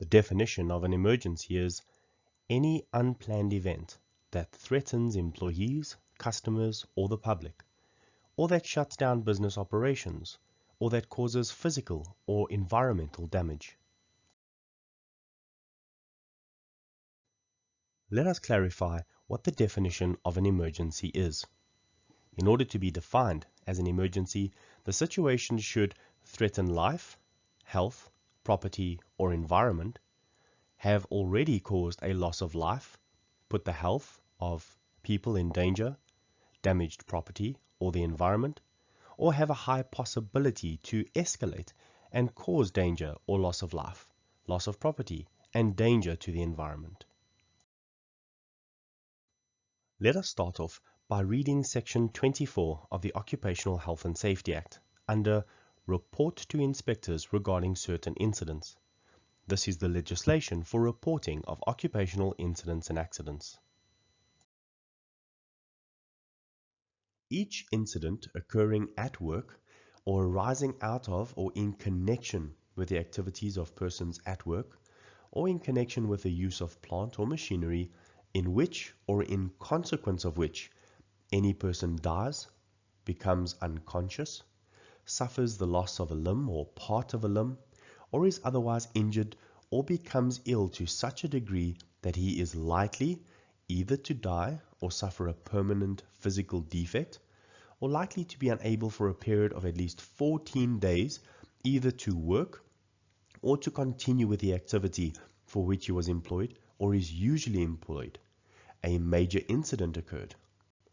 The definition of an emergency is any unplanned event that threatens employees, customers, or the public, or that shuts down business operations, or that causes physical or environmental damage. Let us clarify what the definition of an emergency is. In order to be defined as an emergency, the situation should threaten life, health, property, or environment, have already caused a loss of life, put the health of people in danger, damaged property or the environment, or have a high possibility to escalate and cause danger or loss of life, loss of property, and danger to the environment. Let us start off by reading Section 24 of the Occupational Health and Safety Act under Report to Inspectors regarding certain incidents. This is the legislation for reporting of occupational incidents and accidents. Each incident occurring at work or arising out of or in connection with the activities of persons at work or in connection with the use of plant or machinery in which or in consequence of which any person dies, becomes unconscious, suffers the loss of a limb or part of a limb, or is otherwise injured or becomes ill to such a degree that he is likely either to die or suffer a permanent physical defect, or likely to be unable for a period of at least 14 days either to work or to continue with the activity for which he was employed or is usually employed, a major incident occurred,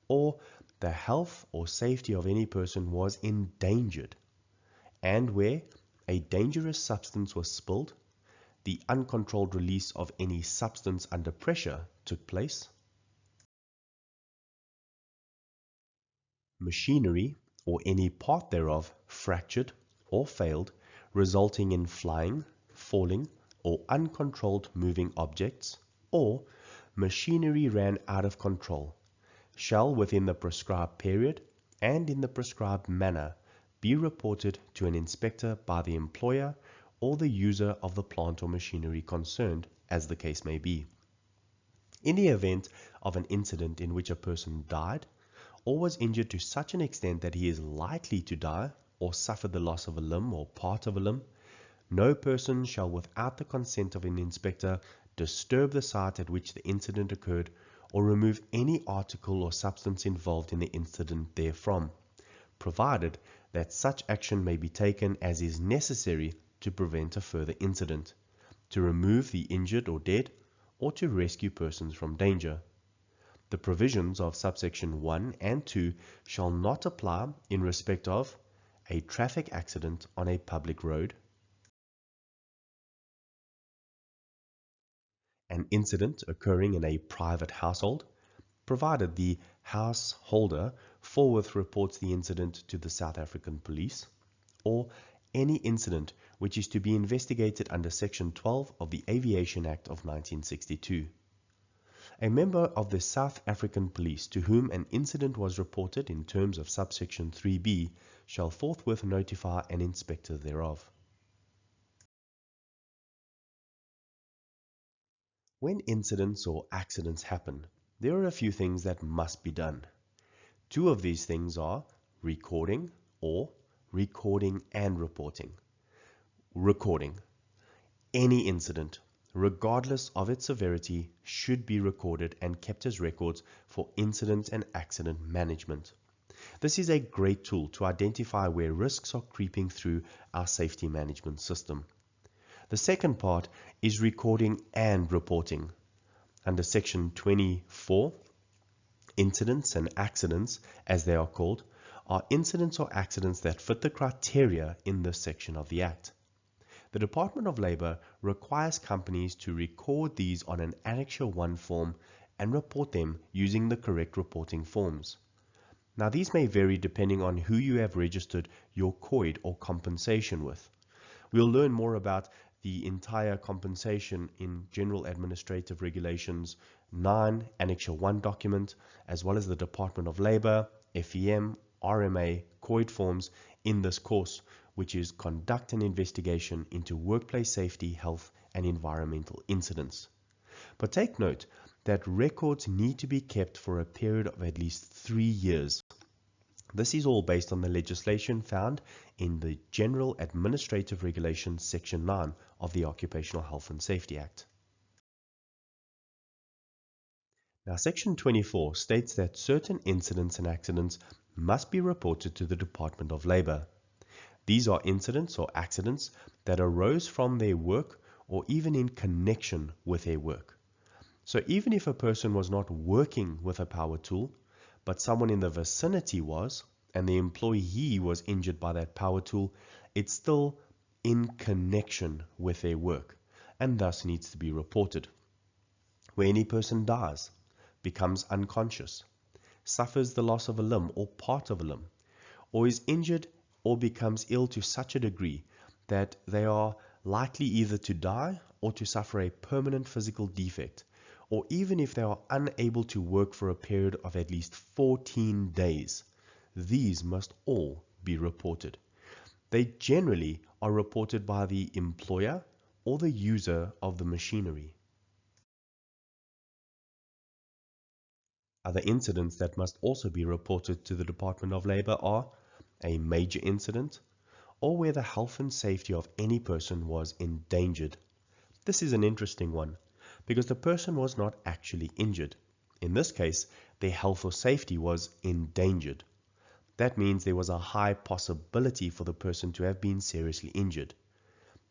or the health or safety of any person was endangered, and where a dangerous substance was spilled, the uncontrolled release of any substance under pressure took place, machinery or any part thereof fractured or failed, resulting in flying, falling, or uncontrolled moving objects, or machinery ran out of control, shall within the prescribed period and in the prescribed manner be reported to an inspector by the employer or the user of the plant or machinery concerned, as the case may be. In the event of an incident in which a person died or was injured to such an extent that he is likely to die or suffer the loss of a limb or part of a limb, no person shall without the consent of an inspector disturb the site at which the incident occurred or remove any article or substance involved in the incident therefrom, provided that such action may be taken as is necessary to prevent a further incident, to remove the injured or dead, or to rescue persons from danger. The provisions of subsection 1 and 2 shall not apply in respect of a traffic accident on a public road, an incident occurring in a private household, provided the householder forthwith reports the incident to the South African police, or any incident which is to be investigated under Section 12 of the Aviation Act of 1962. A member of the South African Police to whom an incident was reported in terms of subsection 3b shall forthwith notify an inspector thereof. When incidents or accidents happen, there are a few things that must be done. Two of these things are recording or recording and reporting. Recording. Any incident, regardless of its severity, should be recorded and kept as records for incident and accident management. This is a great tool to identify where risks are creeping through our safety management system. The second part is recording and reporting. Under Section 24, incidents and accidents, as they are called, are incidents or accidents that fit the criteria in this section of the Act. The Department of Labor requires companies to record these on an Annexure 1 form and report them using the correct reporting forms. Now, these may vary depending on who you have registered your COID or compensation with. We'll learn more about the entire compensation in General Administrative Regulations 9, Annexure 1 document, as well as the Department of Labor, FEM, RMA, COID forms in this course, which is Conduct an Investigation into Workplace Safety, Health, and environmental incidents. But take note that records need to be kept for a period of at least 3 years. This is all based on the legislation found in the General Administrative Regulations Section 9 of the Occupational Health and Safety Act. Now, Section 24 states that certain incidents and accidents must be reported to the Department of Labor. These are incidents or accidents that arose from their work or even in connection with their work. So even if a person was not working with a power tool, but someone in the vicinity was, and the employee was injured by that power tool, it's still in connection with their work, and thus needs to be reported. Where any person dies, becomes unconscious, suffers the loss of a limb or part of a limb, or is injured or becomes ill to such a degree that they are likely either to die or to suffer a permanent physical defect, or even if they are unable to work for a period of at least 14 days, these must all be reported. They generally are reported by the employer or the user of the machinery. Other incidents that must also be reported to the Department of Labor are a major incident, or where the health and safety of any person was endangered. This is an interesting one, because the person was not actually injured. In this case, their health or safety was endangered. That means there was a high possibility for the person to have been seriously injured.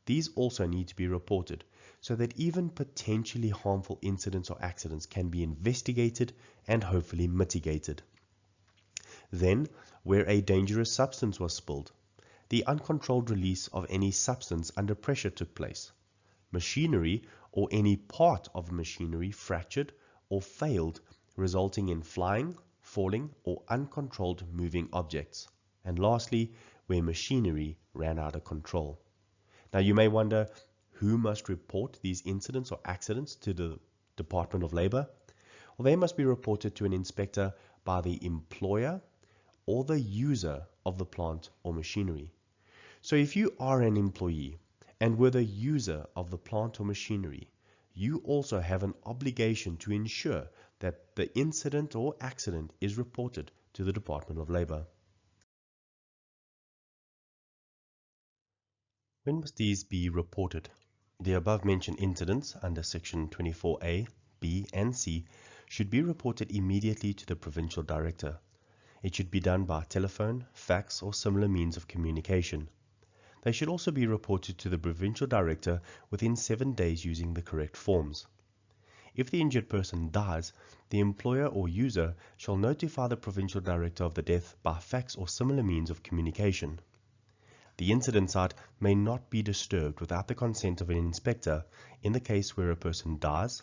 These also need to be reported, so that even potentially harmful incidents or accidents can be investigated and hopefully mitigated. Then, where a dangerous substance was spilled, the uncontrolled release of any substance under pressure took place, machinery or any part of machinery fractured or failed, resulting in flying, falling, or uncontrolled moving objects, and lastly, where machinery ran out of control. Now you may wonder, who must report these incidents or accidents to the Department of Labor? Well, they must be reported to an inspector by the employer or the user of the plant or machinery. So if you are an employee and were the user of the plant or machinery, you also have an obligation to ensure that the incident or accident is reported to the Department of Labor. When must these be reported? The above-mentioned incidents under Section 24A, B, and C should be reported immediately to the Provincial Director. It should be done by telephone, fax, or similar means of communication. They should also be reported to the Provincial Director within 7 days using the correct forms. If the injured person dies, the employer or user shall notify the Provincial Director of the death by fax or similar means of communication. The incident site may not be disturbed without the consent of an inspector in the case where a person dies,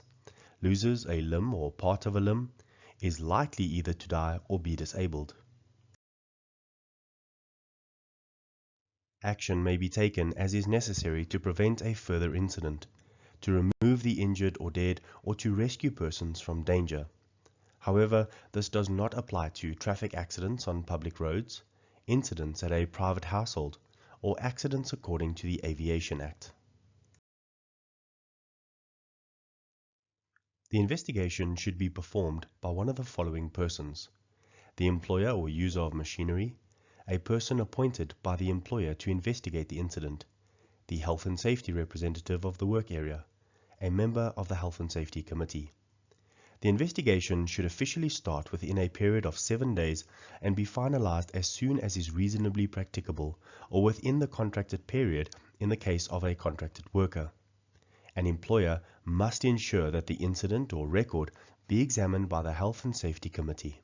loses a limb or part of a limb, is likely either to die or be disabled. Action may be taken as is necessary to prevent a further incident, to remove the injured or dead, or to rescue persons from danger. However, this does not apply to traffic accidents on public roads, incidents at a private household, or accidents according to the Aviation Act. The investigation should be performed by one of the following persons: the employer or user of machinery, a person appointed by the employer to investigate the incident, the health and safety representative of the work area, a member of the Health and Safety Committee. The investigation should officially start within a period of 7 days and be finalized as soon as is reasonably practicable, or within the contracted period in the case of a contracted worker. An employer must ensure that the incident or record be examined by the Health and Safety Committee.